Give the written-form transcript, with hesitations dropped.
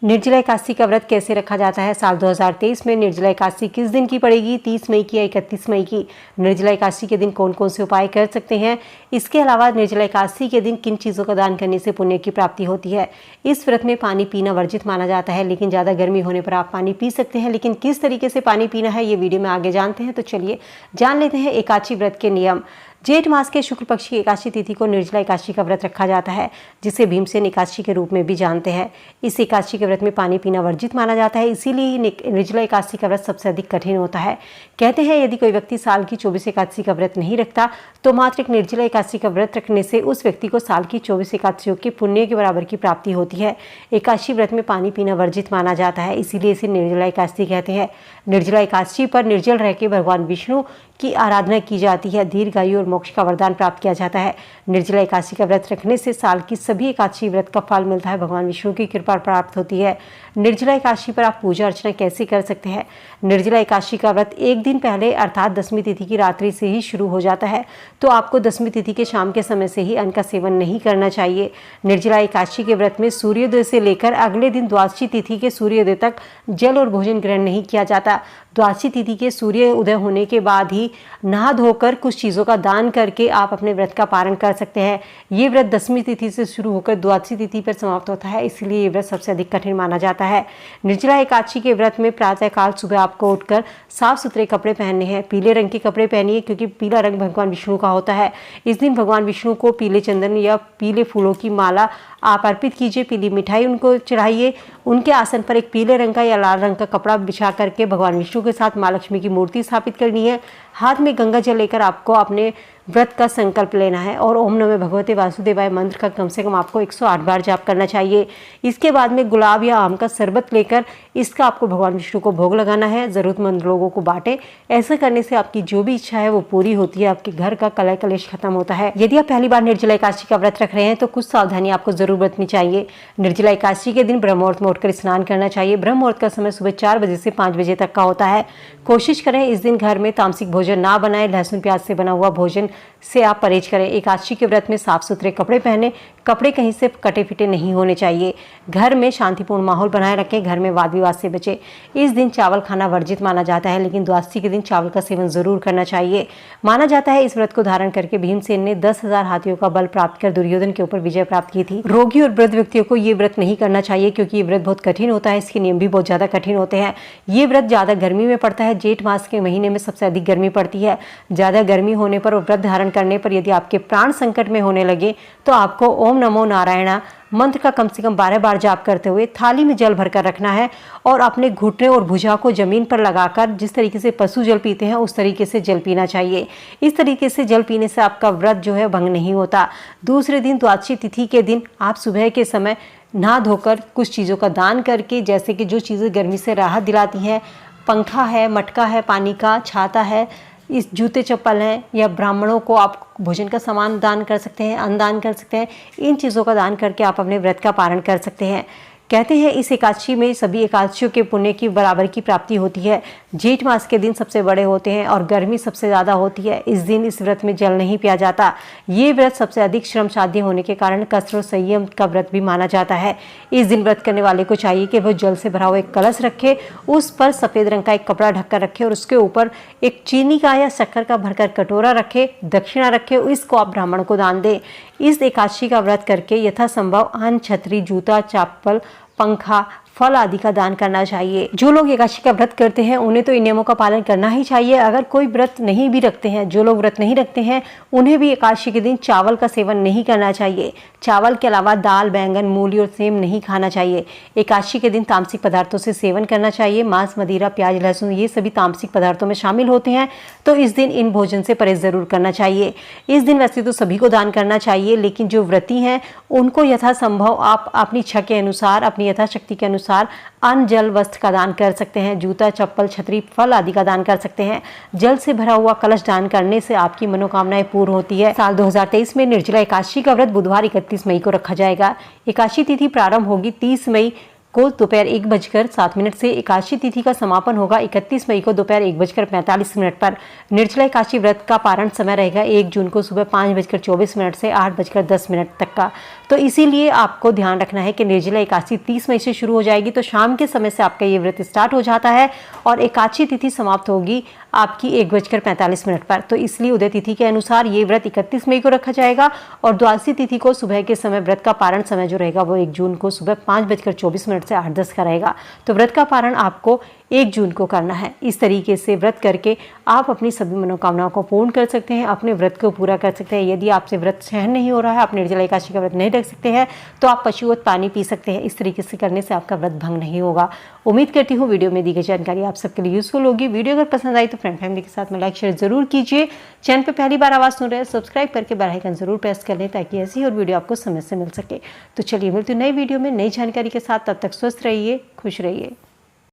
निर्जला एकादशी का व्रत कैसे रखा जाता है? साल 2023 में निर्जला एकादशी किस दिन की पड़ेगी? 30 मई की या 31 मई की? निर्जला एकादशी के दिन कौन कौन से उपाय कर सकते हैं? इसके अलावा निर्जला एकादशी के दिन किन चीज़ों का दान करने से पुण्य की प्राप्ति होती है? इस व्रत में पानी पीना वर्जित माना जाता है, लेकिन ज़्यादा गर्मी होने पर आप पानी पी सकते हैं। लेकिन किस तरीके से पानी पीना है, ये वीडियो में आगे जानते हैं। तो चलिए जान लेते हैं एकादशी व्रत के नियम। जेठ मास के शुक्ल पक्ष की एकादशी तिथि को निर्जला एकादशी का व्रत रखा जाता है, जिसे भीमसेन एकादशी के रूप में भी जानते हैं। इस एकादशी के व्रत में पानी पीना वर्जित माना जाता है, इसीलिए निर्जला एकादशी का व्रत सबसे अधिक कठिन होता है। कहते हैं यदि कोई व्यक्ति साल की 24 एकादशी का व्रत नहीं रखता तो मात्र एक निर्जला एकादशी का व्रत रखने से उस व्यक्ति को साल की 24 एकादशियों के पुण्य के बराबर की प्राप्ति होती है। एकादशी व्रत में पानी पीना वर्जित माना जाता है, इसीलिए इसे निर्जला एकादशी कहते हैं। निर्जला एकादशी पर निर्जल रह के भगवान विष्णु की आराधना की जाती है, दीर्घायु और मोक्ष का वरदान प्राप्त किया जाता है। निर्जला एकादशी का व्रत रखने से साल की सभी एकादशी व्रत का फल मिलता है, भगवान विष्णु की कृपा प्राप्त होती है। निर्जला एकादशी पर आप पूजा अर्चना कैसे कर सकते हैं? निर्जला एकादशी का व्रत एक दिन पहले अर्थात दसवीं तिथि की रात्रि से ही शुरू हो जाता है, तो आपको दसवीं तिथि के शाम के समय से ही अन्न का सेवन नहीं करना चाहिए। निर्जला एकादशी के व्रत में सूर्योदय से लेकर अगले दिन द्वादशी तिथि के सूर्योदय तक जल और भोजन ग्रहण नहीं किया जाता। द्वादशी तिथि के सूर्य उदय होने के बाद ही नहा धोकर कुछ चीज़ों का दान करके आप अपने व्रत का पारण कर सकते हैं। ये व्रत दसवीं तिथि से शुरू होकर द्वादशी तिथि पर समाप्त होता है, इसलिए ये व्रत सबसे अधिक कठिन माना जाता है। निर्जला एकादशी के व्रत में प्रातःकाल सुबह आपको उठकर साफ सुथरे कपड़े पहनने हैं। पीले रंग के कपड़े पहनिए, क्योंकि पीला रंग भगवान विष्णु का होता है। इस दिन भगवान विष्णु को पीले चंदन या पीले फूलों की माला आप अर्पित कीजिए। पीली मिठाई उनको चढ़ाइए। उनके आसन पर एक पीले रंग का या लाल रंग का कपड़ा बिछा करके भगवान विष्णु के साथ माँ लक्ष्मी की मूर्ति स्थापित करनी है। हाथ में गंगा जल लेकर आपको अपने व्रत का संकल्प लेना है और ओम नमः भगवते वासुदेवाय मंत्र का कम से कम आपको 108 बार जाप करना चाहिए। इसके बाद में गुलाब या आम का शरबत लेकर इसका आपको भगवान विष्णु को भोग लगाना है। ज़रूरतमंद लोगों को बांटे। ऐसा करने से आपकी जो भी इच्छा है वो पूरी होती है, आपके घर का कलह कलेश खत्म होता है। यदि आप पहली बार निर्जला एकादशी का व्रत रख रहे हैं तो कुछ सावधानी आपको जरूर बरतनी चाहिए। निर्जला एकादशी के दिन ब्रह्म मुहूर्त में उठकर स्नान करना चाहिए। ब्रह्म मुहूर्त का समय सुबह 4 बजे से 5 बजे तक का होता है। कोशिश करें इस दिन घर में तामसिक भोजन ना बनाएं। लहसुन प्याज से बना हुआ भोजन से आप परहेज करें। एकादशी के व्रत में साफ सुथरे कपड़े पहने। कपड़े कहीं से कटे फिटे नहीं होने चाहिए। घर में शांतिपूर्ण माहौल बनाए रखें। घर में वाद विवाद से बचे। इस दिन चावल खाना वर्जित माना जाता है, लेकिन द्वादशी के दिन चावल का सेवन जरूर करना चाहिए। माना जाता है इस व्रत को धारण करके भीमसेन ने 10,000 हाथियों का बल प्राप्त कर दुर्योधन के ऊपर विजय प्राप्त की थी। रोगी और वृद्ध व्यक्तियों को ये व्रत नहीं करना चाहिए, क्योंकि ये व्रत बहुत कठिन होता है। इसके नियम भी बहुत ज्यादा कठिन होते हैं। ये व्रत ज्यादा गर्मी में पड़ता है। जेठ मास के महीने में सबसे अधिक गर्मी पड़ती है। ज्यादा गर्मी होने पर और व्रत धारण करने पर यदि आपके प्राण संकट में होने लगे तो आपको ओम नमो नारायण मंत्र का कम से कम 12 बार जाप करते हुए थाली में जल भरकर रखना है और अपने घुटने और भुजा को जमीन पर लगाकर जिस तरीके से पशु जल पीते हैं उस तरीके से जल पीना चाहिए। इस तरीके से जल पीने से आपका व्रत जो है भंग नहीं होता। दूसरे दिन द्वादशी तिथि के दिन आप सुबह के समय नहा धोकर कुछ चीज़ों का दान करके, जैसे कि जो चीज़ें गर्मी से राहत दिलाती हैं, पंखा है, मटका है पानी का, छाता है, इस जूते चप्पल हैं, या ब्राह्मणों को आप भोजन का सामान दान कर सकते हैं, अन्न दान कर सकते हैं। इन चीज़ों का दान करके आप अपने व्रत का पारण कर सकते हैं। कहते हैं इस एकादशी में सभी एकादशियों के पुण्य की बराबर की प्राप्ति होती है। जेठ मास के दिन सबसे बड़े होते हैं और गर्मी सबसे ज़्यादा होती है। इस दिन इस व्रत में जल नहीं पिया जाता। ये व्रत सबसे अधिक श्रम साध्य होने के कारण कष्ट और संयम का व्रत भी माना जाता है। इस दिन व्रत करने वाले को चाहिए कि वह जल से भरा हुआ एक कलश रखे, उस पर सफ़ेद रंग का एक कपड़ा ढककर रखे और उसके ऊपर एक चीनी का या शक्कर का भरकर कटोरा रखे, दक्षिणा रखे, इसको आप ब्राह्मण को दान दें। इस एकादशी का व्रत करके यथासंभव अन्न, छतरी, जूता, चप्पल, पंखा, फल आदि का दान करना चाहिए। जो लोग एकादशी का व्रत करते हैं उन्हें तो इन नियमों का पालन करना ही चाहिए। अगर कोई व्रत नहीं भी रखते हैं, जो लोग व्रत नहीं रखते हैं उन्हें भी एकादशी के दिन चावल का सेवन नहीं करना चाहिए। चावल के अलावा दाल, बैंगन, मूली और सेम नहीं खाना चाहिए। एकादशी के दिन तामसिक पदार्थों से सेवन करना चाहिए। मांस, मदिरा, प्याज, लहसुन ये सभी तामसिक पदार्थों में शामिल होते हैं, तो इस दिन इन भोजन से परहेज जरूर करना चाहिए। इस दिन वैसे तो सभी को दान करना चाहिए, लेकिन जो व्रती हैं उनको यथासंभव आप अपनी इच्छा के अनुसार, अपनी यथाशक्ति के अनुसार अन्न, जल, वस्त्र का दान कर सकते हैं। जूता, चप्पल, छतरी, फल आदि का दान कर सकते हैं। जल से भरा हुआ कलश दान करने से आपकी मनोकामनाएं पूर्ण होती है। साल 2023 में निर्जला एकादशी का व्रत बुधवार 31 मई को रखा जाएगा। एकादशी तिथि प्रारंभ होगी 30 मई को दोपहर 1:07 से एकादशी तिथि का समापन होगा। 31 मई को दोपहर 1:45 पर निर्जला एकादशी व्रत का पारण समय रहेगा 1 जून को सुबह 5:24 से 8:10 तक का। तो इसीलिए आपको ध्यान रखना है कि निर्जला एकादशी 30 मई से शुरू हो जाएगी, तो शाम के समय से आपका ये व्रत स्टार्ट हो जाता है और एकादशी तिथि समाप्त होगी आपकी 1:45 पर। तो इसलिए उदय तिथि के अनुसार ये व्रत 31 मई को रखा जाएगा और द्वादशी तिथि को सुबह के समय व्रत का पारण समय जो रहेगा वो 1 जून को सुबह 5:24 से 8:10 का रहेगा। तो व्रत का पारण आपको 1 जून को करना है। इस तरीके से व्रत करके आप अपनी सभी मनोकामनाओं को पूर्ण कर सकते हैं, अपने व्रत को पूरा कर सकते हैं। यदि आपसे व्रत सहन नहीं हो रहा है, आप निर्जला एकादशी का व्रत नहीं रख सकते हैं, तो आप पशुवत पानी पी सकते हैं। इस तरीके से करने से आपका व्रत भंग नहीं होगा। उम्मीद करती हूँ वीडियो में दी गई जानकारी आप सबके लिए यूजफुल होगी। वीडियो अगर पसंद आई तो फ्रेंड फैमिली के साथ में लाइक शेयर जरूर कीजिए। चैनल पर पहली बार आवाज़ सुन रहे हैं सब्सक्राइब करके बेल आइकन जरूर प्रेस कर लें ताकि ऐसी और वीडियो आपको समय से मिल सके। तो चलिए मिलती हूँ नई वीडियो में नई जानकारी के साथ। तब तक स्वस्थ रहिए, खुश रहिए।